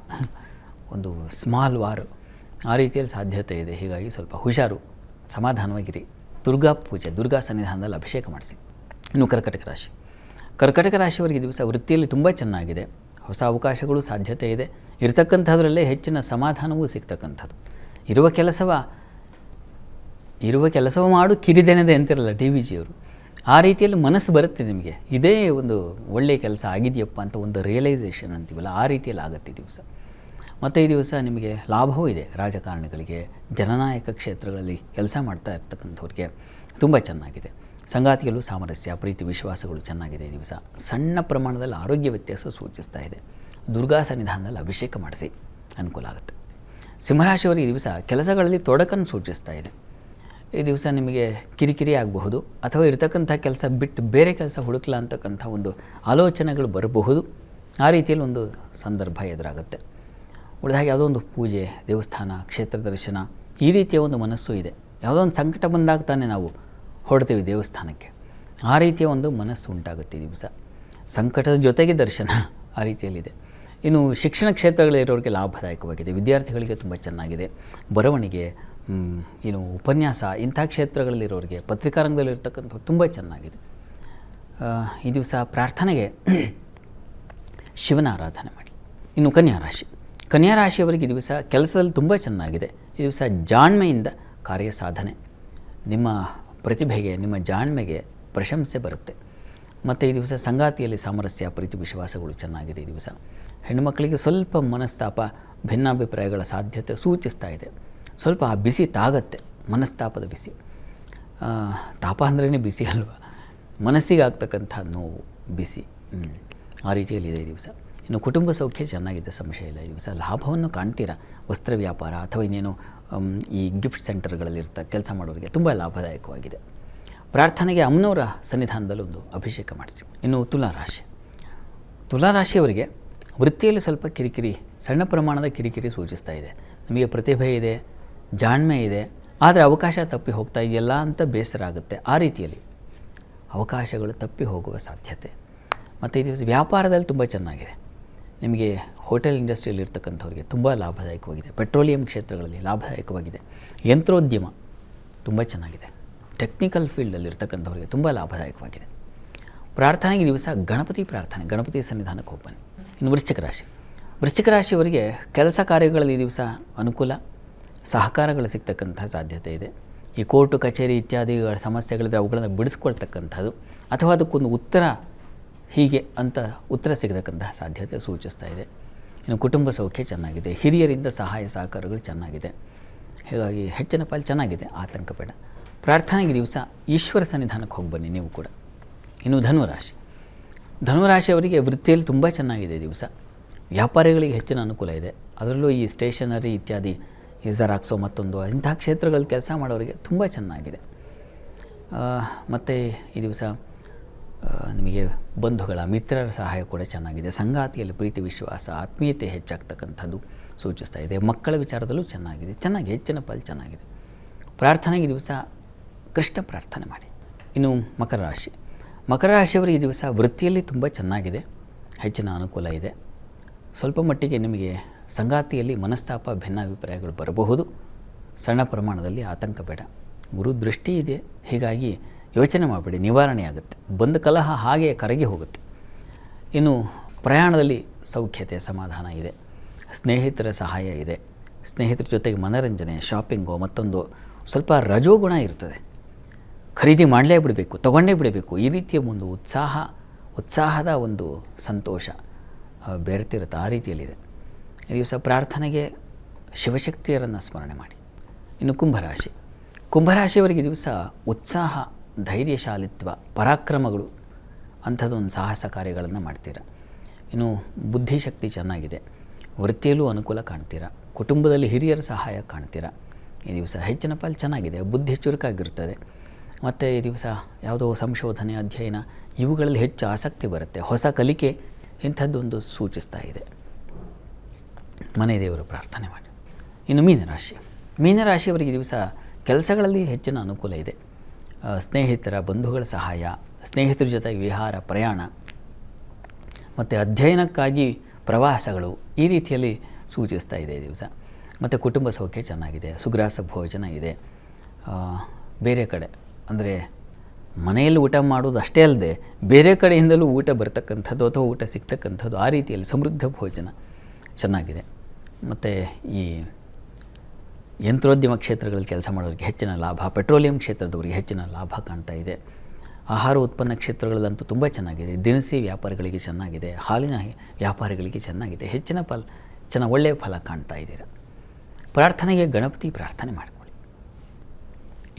ಒಂದು ಸ್ಮಾಲ್ ವಾರ್ ಆ ರೀತಿಯಲ್ಲಿ ಸಾಧ್ಯತೆ ಇದೆ. ಹೀಗಾಗಿ ಸ್ವಲ್ಪ ಹುಷಾರು, ಸಮಾಧಾನವಾಗಿರಿ. ದುರ್ಗಾ ಪೂಜೆ, ದುರ್ಗಾ ಸನ್ನಿಧಾನದಲ್ಲಿ ಅಭಿಷೇಕ ಮಾಡಿಸಿ. ಇನ್ನು ಕರ್ಕಟಕ ಕರ್ಕಟಕ ರಾಶಿಯವರಿಗೆ ದಿವಸ ವೃತ್ತಿಯಲ್ಲಿ ತುಂಬ ಚೆನ್ನಾಗಿದೆ. ಹೊಸ ಅವಕಾಶಗಳು ಸಾಧ್ಯತೆ ಇದೆ. ಇರತಕ್ಕಂಥದ್ರಲ್ಲೇ ಹೆಚ್ಚಿನ ಸಮಾಧಾನವೂ ಸಿಗ್ತಕ್ಕಂಥದ್ದು. ಇರುವ ಕೆಲಸವ ಮಾಡು ಕಿರಿದೆನದೆ ಅಂತಿರಲ್ಲ ಡಿ ವಿ ಜಿಯವರು. ಆ ರೀತಿಯಲ್ಲಿ ಮನಸ್ಸು ಬರುತ್ತೆ ನಿಮಗೆ, ಇದೇ ಒಂದು ಒಳ್ಳೆಯ ಕೆಲಸ ಆಗಿದೆಯಪ್ಪ ಅಂತ ಒಂದು ರಿಯಲೈಸೇಷನ್ ಅಂತೀವಲ್ಲ, ಆ ರೀತಿಯಲ್ಲಿ ಆಗುತ್ತೆ ಈ ದಿವಸ. ಮತ್ತು ಈ ದಿವಸ ನಿಮಗೆ ಲಾಭವೂ ಇದೆ. ರಾಜಕಾರಣಿಗಳಿಗೆ, ಜನನಾಯಕ ಕ್ಷೇತ್ರಗಳಲ್ಲಿ ಕೆಲಸ ಮಾಡ್ತಾ ಇರ್ತಕ್ಕಂಥವ್ರಿಗೆ ತುಂಬ ಚೆನ್ನಾಗಿದೆ. ಸಂಗಾತಿಯಲ್ಲೂ ಸಾಮರಸ್ಯ, ಪ್ರೀತಿ, ವಿಶ್ವಾಸಗಳು ಚೆನ್ನಾಗಿದೆ ಈ ದಿವಸ. ಸಣ್ಣ ಪ್ರಮಾಣದಲ್ಲಿ ಆರೋಗ್ಯ ವ್ಯತ್ಯಾಸ ಸೂಚಿಸ್ತಾ ಇದೆ. ದುರ್ಗಾ ಸನ್ನಿಧಾನದಲ್ಲಿ ಅಭಿಷೇಕ ಮಾಡಿಸಿ, ಅನುಕೂಲ ಆಗುತ್ತೆ. ಸಿಂಹರಾಶಿಯವರು ಈ ದಿವಸ ಕೆಲಸಗಳಲ್ಲಿ ತೊಡಕನ್ನು ಸೂಚಿಸ್ತಾ ಇದೆ. ಈ ದಿವಸ ನಿಮಗೆ ಕಿರಿಕಿರಿ ಆಗಬಹುದು, ಅಥವಾ ಇರತಕ್ಕಂಥ ಕೆಲಸ ಬಿಟ್ಟು ಬೇರೆ ಕೆಲಸ ಹುಡುಕಲ ಅಂತಕ್ಕಂಥ ಒಂದು ಆಲೋಚನೆಗಳು ಬರಬಹುದು. ಆ ರೀತಿಯಲ್ಲಿ ಒಂದು ಸಂದರ್ಭ ಎದುರಾಗುತ್ತೆ. ಉಳಿದಾಗ ಯಾವುದೋ ಒಂದು ಪೂಜೆ, ದೇವಸ್ಥಾನ, ಕ್ಷೇತ್ರ ದರ್ಶನ, ಈ ರೀತಿಯ ಒಂದು ಮನಸ್ಸು ಇದೆ. ಯಾವುದೋ ಒಂದು ಸಂಕಟ ಬಂದಾಗ ತಾನೇ ನಾವು ಹೊರಡ್ತೀವಿ ದೇವಸ್ಥಾನಕ್ಕೆ. ಆ ರೀತಿಯ ಒಂದು ಮನಸ್ಸು ಉಂಟಾಗುತ್ತೆ ಈ ದಿವಸ. ಸಂಕಟದ ಜೊತೆಗೆ ದರ್ಶನ, ಆ ರೀತಿಯಲ್ಲಿದೆ. ಇನ್ನು ಶಿಕ್ಷಣ ಕ್ಷೇತ್ರಗಳಿರೋರಿಗೆ ಲಾಭದಾಯಕವಾಗಿದೆ. ವಿದ್ಯಾರ್ಥಿಗಳಿಗೆ ತುಂಬ ಚೆನ್ನಾಗಿದೆ. ಬರವಣಿಗೆ, ಉಪನ್ಯಾಸ, ಇಂಥ ಕ್ಷೇತ್ರಗಳಲ್ಲಿರೋರಿಗೆ, ಪತ್ರಿಕಾರಂಗದಲ್ಲಿರ್ತಕ್ಕಂಥವ್ರು ತುಂಬ ಚೆನ್ನಾಗಿದೆ. ಈ ದಿವಸ ಪ್ರಾರ್ಥನೆಗೆ ಶಿವನ ಆರಾಧನೆ ಮಾಡಿ. ಇನ್ನು ಕನ್ಯಾ ರಾಶಿಯವರಿಗೆ ಈ ದಿವಸ ಕೆಲಸದಲ್ಲಿ ತುಂಬ ಚೆನ್ನಾಗಿದೆ. ಈ ದಿವಸ ಜಾಣ್ಮೆಯಿಂದ ಕಾರ್ಯ ಸಾಧನೆ, ನಿಮ್ಮ ಪ್ರತಿಭೆಗೆ, ನಿಮ್ಮ ಜಾಣ್ಮೆಗೆ ಪ್ರಶಂಸೆ ಬರುತ್ತೆ. ಮತ್ತು ಈ ದಿವಸ ಸಂಗಾತಿಯಲ್ಲಿ ಸಾಮರಸ್ಯ, ಪ್ರೀತಿ, ವಿಶ್ವಾಸಗಳು ಚೆನ್ನಾಗಿದೆ ಈ ದಿವಸ. ಹೆಣ್ಣುಮಕ್ಕಳಿಗೆ ಸ್ವಲ್ಪ ಮನಸ್ತಾಪ, ಭಿನ್ನಾಭಿಪ್ರಾಯಗಳ ಸಾಧ್ಯತೆ ಸೂಚಿಸ್ತಾ ಇದೆ. ಸ್ವಲ್ಪ ಆ ಬಿಸಿ ತಾಗತ್ತೆ, ಮನಸ್ತಾಪದ ಬಿಸಿ. ತಾಪ ಅಂದ್ರೇ ಬಿಸಿ ಅಲ್ವಾ, ಮನಸ್ಸಿಗೆ ಆಗ್ತಕ್ಕಂಥ ನೋವು, ಬಿಸಿ, ಆ ರೀತಿಯಲ್ಲಿದೆ ಈ ದಿವಸ. ಇನ್ನು ಕುಟುಂಬ ಸೌಖ್ಯ ಚೆನ್ನಾಗಿದೆ, ಸಂಶಯ ಇಲ್ಲ. ಈ ದಿವಸ ಲಾಭವನ್ನು ಕಾಣ್ತೀರಾ. ವಸ್ತ್ರ ವ್ಯಾಪಾರ ಅಥವಾ ಇನ್ನೇನು ಈ ಗಿಫ್ಟ್ ಸೆಂಟರ್ಗಳಲ್ಲಿರ್ತ ಕೆಲಸ ಮಾಡೋರಿಗೆ ತುಂಬ ಲಾಭದಾಯಕವಾಗಿದೆ. ಪ್ರಾರ್ಥನೆಗೆ ಅಮ್ಮನವರ ಸನ್ನಿಧಾನದಲ್ಲಿ ಒಂದು ಅಭಿಷೇಕ ಮಾಡಿಸಿ. ಇನ್ನು ತುಲಾರಾಶಿಯವರಿಗೆ ವೃತ್ತಿಯಲ್ಲಿ ಸ್ವಲ್ಪ ಕಿರಿಕಿರಿ, ಸಣ್ಣ ಪ್ರಮಾಣದ ಕಿರಿಕಿರಿ ಸೂಚಿಸ್ತಾ ಇದೆ. ನಿಮಗೆ ಪ್ರತಿಭೆ ಇದೆ, ಜಾಣ್ಮೆ ಇದೆ, ಆದರೆ ಅವಕಾಶ ತಪ್ಪಿ ಹೋಗ್ತಾ ಇದೆಯಲ್ಲ ಅಂತ ಬೇಸರ ಆಗುತ್ತೆ. ಆ ರೀತಿಯಲ್ಲಿ ಅವಕಾಶಗಳು ತಪ್ಪಿ ಹೋಗುವ ಸಾಧ್ಯತೆ. ಮತ್ತು ಈ ದಿವಸ ವ್ಯಾಪಾರದಲ್ಲಿ ತುಂಬ ಚೆನ್ನಾಗಿದೆ. ನಿಮಗೆ ಹೋಟೆಲ್ ಇಂಡಸ್ಟ್ರಿಯಲ್ಲಿ ಇರ್ತಕ್ಕಂಥವ್ರಿಗೆ ತುಂಬ ಲಾಭದಾಯಕವಾಗಿದೆ. ಪೆಟ್ರೋಲಿಯಂ ಕ್ಷೇತ್ರಗಳಲ್ಲಿ ಲಾಭದಾಯಕವಾಗಿದೆ. ಯಂತ್ರೋದ್ಯಮ ತುಂಬ ಚೆನ್ನಾಗಿದೆ. ಟೆಕ್ನಿಕಲ್ ಫೀಲ್ಡಲ್ಲಿ ಇರ್ತಕ್ಕಂಥವ್ರಿಗೆ ತುಂಬ ಲಾಭದಾಯಕವಾಗಿದೆ. ಪ್ರಾರ್ಥನೆಗೆ ದಿವಸ ಗಣಪತಿ ಸನ್ನಿಧಾನಕ್ಕೆ ಹೋಗಿ ಬನ್ನಿ. ಇನ್ನು ವೃಶ್ಚಿಕ ರಾಶಿಯವರಿಗೆ ಕೆಲಸ ಕಾರ್ಯಗಳಲ್ಲಿ ಈ ದಿವಸ ಅನುಕೂಲ, ಸಹಕಾರಗಳು ಸಿಗ್ತಕ್ಕಂಥ ಸಾಧ್ಯತೆ ಇದೆ. ಈ ಕೋರ್ಟು ಕಚೇರಿ ಇತ್ಯಾದಿಗಳ ಸಮಸ್ಯೆಗಳಿದ್ರೆ ಅವುಗಳನ್ನು ಬಿಡಿಸ್ಕೊಳ್ತಕ್ಕಂಥದ್ದು, ಅಥವಾ ಅದಕ್ಕೊಂದು ಉತ್ತರ ಹೀಗೆ ಅಂತ ಉತ್ತರ ಸಿಗತಕ್ಕಂತಹ ಸಾಧ್ಯತೆ ಸೂಚಿಸ್ತಾ ಇದೆ. ಇನ್ನು ಕುಟುಂಬ ಸೌಖ್ಯ ಚೆನ್ನಾಗಿದೆ. ಹಿರಿಯರಿಂದ ಸಹಾಯ ಸಹಕಾರಗಳು ಚೆನ್ನಾಗಿದೆ. ಹೀಗಾಗಿ ಹೆಚ್ಚಿನ ಪಾಲು ಚೆನ್ನಾಗಿದೆ, ಆತಂಕ ಬೇಡ. ಪ್ರಾರ್ಥನೆಗೆ ದಿವಸ ಈಶ್ವರ ಸನ್ನಿಧಾನಕ್ಕೆ ಹೋಗಿ ಬನ್ನಿ ನೀವು ಕೂಡ. ಇನ್ನು ಧನುರಾಶಿಯವರಿಗೆ ವೃತ್ತಿಯಲ್ಲಿ ತುಂಬ ಚೆನ್ನಾಗಿದೆ ದಿವಸ. ವ್ಯಾಪಾರಿಗಳಿಗೆ ಹೆಚ್ಚಿನ ಅನುಕೂಲ ಇದೆ. ಅದರಲ್ಲೂ ಈ ಸ್ಟೇಷನರಿ ಇತ್ಯಾದಿ, ಈ ಜೆರಾಕ್ಸೋ ಮತ್ತೊಂದು ಇಂತಹ ಕ್ಷೇತ್ರಗಳಲ್ಲಿ ಕೆಲಸ ಮಾಡೋರಿಗೆ ತುಂಬ ಚೆನ್ನಾಗಿದೆ. ಮತ್ತು ಈ ದಿವಸ ನಿಮಗೆ ಬಂಧುಗಳ, ಮಿತ್ರರ ಸಹಾಯ ಕೂಡ ಚೆನ್ನಾಗಿದೆ. ಸಂಗಾತಿಯಲ್ಲಿ ಪ್ರೀತಿ, ವಿಶ್ವಾಸ, ಆತ್ಮೀಯತೆ ಹೆಚ್ಚಾಗ್ತಕ್ಕಂಥದ್ದು ಸೂಚಿಸ್ತಾ ಇದೆ. ಮಕ್ಕಳ ವಿಚಾರದಲ್ಲೂ ಚೆನ್ನಾಗಿದೆ, ಹೆಚ್ಚಿನ ಪಾಲು ಚೆನ್ನಾಗಿದೆ. ಪ್ರಾರ್ಥನೆಗೆ ದಿವಸ ಕೃಷ್ಣ ಪ್ರಾರ್ಥನೆ ಮಾಡಿ. ಇನ್ನು ಮಕರ ರಾಶಿಯವರಿಗೆ ಈ ದಿವಸ ವೃತ್ತಿಯಲ್ಲಿ ತುಂಬ ಚೆನ್ನಾಗಿದೆ, ಹೆಚ್ಚಿನ ಅನುಕೂಲ ಇದೆ. ಸ್ವಲ್ಪ ಮಟ್ಟಿಗೆ ನಿಮಗೆ ಸಂಗಾತಿಯಲ್ಲಿ ಮನಸ್ತಾಪ, ಭಿನ್ನಾಭಿಪ್ರಾಯಗಳು ಬರಬಹುದು. ಸಣ್ಣ ಪ್ರಮಾಣದಲ್ಲಿ ಆತಂಕ ಬೇಡ. ಗುರು ದೃಷ್ಟಿ ಇದೆ, ಹೀಗಾಗಿ ಯೋಚನೆ ಮಾಡಬೇಡಿ, ನಿವಾರಣೆ ಆಗುತ್ತೆ. ಬಂದ ಕಲಹ ಹಾಗೆ ಕರಗಿ ಹೋಗುತ್ತೆ. ಇನ್ನು ಪ್ರಯಾಣದಲ್ಲಿ ಸೌಖ್ಯತೆ, ಸಮಾಧಾನ ಇದೆ. ಸ್ನೇಹಿತರ ಸಹಾಯ ಇದೆ. ಸ್ನೇಹಿತರ ಜೊತೆಗೆ ಮನರಂಜನೆ, ಶಾಪಿಂಗು, ಮತ್ತೊಂದು ಸ್ವಲ್ಪ ರಜೋಗುಣ ಇರ್ತದೆ. ಖರೀದಿ ಮಾಡಲೇ ಬಿಡಬೇಕು, ತೊಗೊಂಡೇ ಬಿಡಬೇಕು, ಈ ರೀತಿಯ ಒಂದು ಉತ್ಸಾಹದ ಒಂದು ಸಂತೋಷ ಬೆರೆತಿರುತ್ತೆ. ಆ ರೀತಿಯಲ್ಲಿದೆ ಈ ದಿವಸ. ಪ್ರಾರ್ಥನೆಗೆ ಶಿವಶಕ್ತಿಯರನ್ನು ಸ್ಮರಣೆ ಮಾಡಿ. ಇನ್ನು ಕುಂಭರಾಶಿಯವರಿಗೆ ದಿವಸ ಉತ್ಸಾಹ, ಧೈರ್ಯಶಾಲಿತ್ವ, ಪರಾಕ್ರಮಗಳು ಅಂಥದ್ದೊಂದು ಸಾಹಸ ಕಾರ್ಯಗಳನ್ನು ಮಾಡ್ತೀರ. ಇನ್ನು ಬುದ್ಧಿಶಕ್ತಿ ಚೆನ್ನಾಗಿದೆ. ವೃತ್ತಿಯಲ್ಲೂ ಅನುಕೂಲ ಕಾಣ್ತೀರ. ಕುಟುಂಬದಲ್ಲಿ ಹಿರಿಯರ ಸಹಾಯ ಕಾಣ್ತೀರ. ಈ ದಿವಸ ಹೆಚ್ಚಿನ ಪಾಲು ಚೆನ್ನಾಗಿದೆ. ಬುದ್ಧಿ ಚುರುಕಾಗಿರ್ತದೆ. ಮತ್ತು ಈ ದಿವಸ ಯಾವುದೋ ಸಂಶೋಧನೆ, ಅಧ್ಯಯನ ಇವುಗಳಲ್ಲಿ ಹೆಚ್ಚು ಆಸಕ್ತಿ ಬರುತ್ತೆ. ಹೊಸ ಕಲಿಕೆ ಇಂಥದ್ದೊಂದು ಸೂಚಿಸ್ತಾ ಇದೆ. ಮನೆ ದೇವರ ಪ್ರಾರ್ಥನೆ ಮಾಡಿ. ಇನ್ನು ಮೀನರಾಶಿಯವರಿಗೆ ದಿವಸ ಕೆಲಸಗಳಲ್ಲಿ ಹೆಚ್ಚಿನ ಅನುಕೂಲ ಇದೆ. ಸ್ನೇಹಿತರ, ಬಂಧುಗಳ ಸಹಾಯ, ಸ್ನೇಹಿತರ ಜೊತೆಗೆ ವಿಹಾರ, ಪ್ರಯಾಣ ಮತ್ತು ಅಧ್ಯಯನಕ್ಕಾಗಿ ಪ್ರವಾಸಗಳು ಈ ರೀತಿಯಲ್ಲಿ ಸೂಚಿಸ್ತಾ ಇದೆ ಈ ದಿವಸ. ಮತ್ತು ಕುಟುಂಬ ಸೌಖ್ಯ ಚೆನ್ನಾಗಿದೆ. ಸುಗ್ರಾಸ ಭೋಜನ ಇದೆ. ಬೇರೆ ಕಡೆ ಅಂದರೆ ಮನೆಯಲ್ಲಿ ಊಟ ಮಾಡೋದು ಅಷ್ಟೇ ಅಲ್ಲದೆ ಬೇರೆ ಕಡೆಯಿಂದಲೂ ಊಟ ಬರ್ತಕ್ಕಂಥದ್ದು ಅಥವಾ ಊಟ ಸಿಗ್ತಕ್ಕಂಥದ್ದು, ಆ ರೀತಿಯಲ್ಲಿ ಸಮೃದ್ಧ ಭೋಜನ ಚೆನ್ನಾಗಿದೆ. ಮತ್ತು ಈ ಯಂತ್ರೋದ್ಯಮ ಕ್ಷೇತ್ರಗಳಲ್ಲಿ ಕೆಲಸ ಮಾಡೋರಿಗೆ ಹೆಚ್ಚಿನ ಲಾಭ, ಪೆಟ್ರೋಲಿಯಂ ಕ್ಷೇತ್ರದವರಿಗೆ ಹೆಚ್ಚಿನ ಲಾಭ ಕಾಣ್ತಾ ಇದೆ. ಆಹಾರ ಉತ್ಪನ್ನ ಕ್ಷೇತ್ರಗಳಲ್ಲಂತೂ ತುಂಬ ಚೆನ್ನಾಗಿದೆ. ದಿನಸಿ ವ್ಯಾಪಾರಿಗಳಿಗೆ ಚೆನ್ನಾಗಿದೆ, ಹಾಲಿನ ವ್ಯಾಪಾರಿಗಳಿಗೆ ಚೆನ್ನಾಗಿದೆ, ಹೆಚ್ಚಿನ ಒಳ್ಳೆಯ ಫಲ ಕಾಣ್ತಾ ಇದ್ದೀರ. ಪ್ರಾರ್ಥನೆಗೆ ಗಣಪತಿ ಪ್ರಾರ್ಥನೆ ಮಾಡಿಕೊಳ್ಳಿ.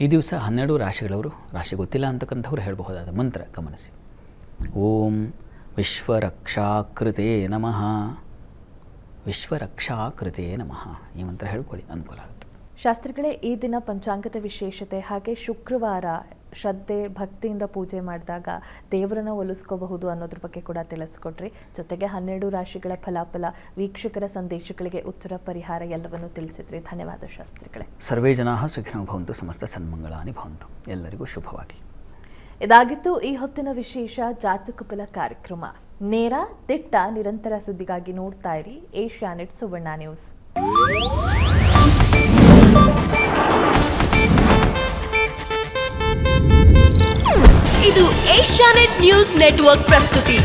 ಈ ದಿವಸ 12 ರಾಶಿಗಳವರು, ರಾಶಿ ಗೊತ್ತಿಲ್ಲ ಅಂತಕ್ಕಂಥವ್ರು ಹೇಳಬಹುದಾದ ಮಂತ್ರ ಗಮನಿಸಿ. ಓಂ ವಿಶ್ವರಕ್ಷಾಕೃತೇ ನಮಃ, ವಿಶ್ವರಕ್ಷಾಕೃತೇ ನಮಃ. ಈ ಮಂತ್ರ ಹೇಳ್ಕೊಳ್ಳಿ, ಅನುಕೂಲ ಆಗುತ್ತೆ. ಶಾಸ್ತ್ರಿಗಳೇ, ಈ ದಿನ ಪಂಚಾಂಗದ ವಿಶೇಷತೆ ಹಾಗೆ ಶುಕ್ರವಾರ ಶ್ರದ್ಧೆ ಭಕ್ತಿಯಿಂದ ಪೂಜೆ ಮಾಡಿದಾಗ ದೇವರನ್ನ ಒಲಿಸ್ಕೋಬಹುದು ಅನ್ನೋದ್ರ ಬಗ್ಗೆ ಕೂಡ ತಿಳಿಸ್ಕೊಟ್ರಿ. ಜೊತೆಗೆ 12 ರಾಶಿಗಳ ಫಲಾಫಲ, ವೀಕ್ಷಕರ ಸಂದೇಶಗಳಿಗೆ ಉತ್ತರ, ಪರಿಹಾರ ಎಲ್ಲವನ್ನೂ ತಿಳಿಸಿದ್ರಿ. ಧನ್ಯವಾದ ಶಾಸ್ತ್ರಿಗಳೇ. ಸರ್ವೇ ಜನಾಃ ಸುಖಿನೋ ಭವಂತು, ಸಮಸ್ತ ಸನ್ಮಂಗಳಾನಿ ಭವಂತು. ಎಲ್ಲರಿಗೂ ಶುಭವಾಗಲಿ. ಇದಾಗಿತ್ತು ಈ ಹೊತ್ತಿನ ವಿಶೇಷ ಜಾತಕ ಫಲ ಕಾರ್ಯಕ್ರಮ. ನೇರ, ದಿಟ್ಟ, ನಿರಂತರ ಸುದ್ದಿಗಾಗಿ ನೋಡ್ತಾ ಇರಿ ಏಷ್ಯಾನೆಟ್ ಸುವರ್ಣ ನ್ಯೂಸ್. ಇದು ಏಷ್ಯಾನೆಟ್ ನ್ಯೂಸ್ ನೆಟ್ವರ್ಕ್ ಪ್ರಸ್ತುತಿ.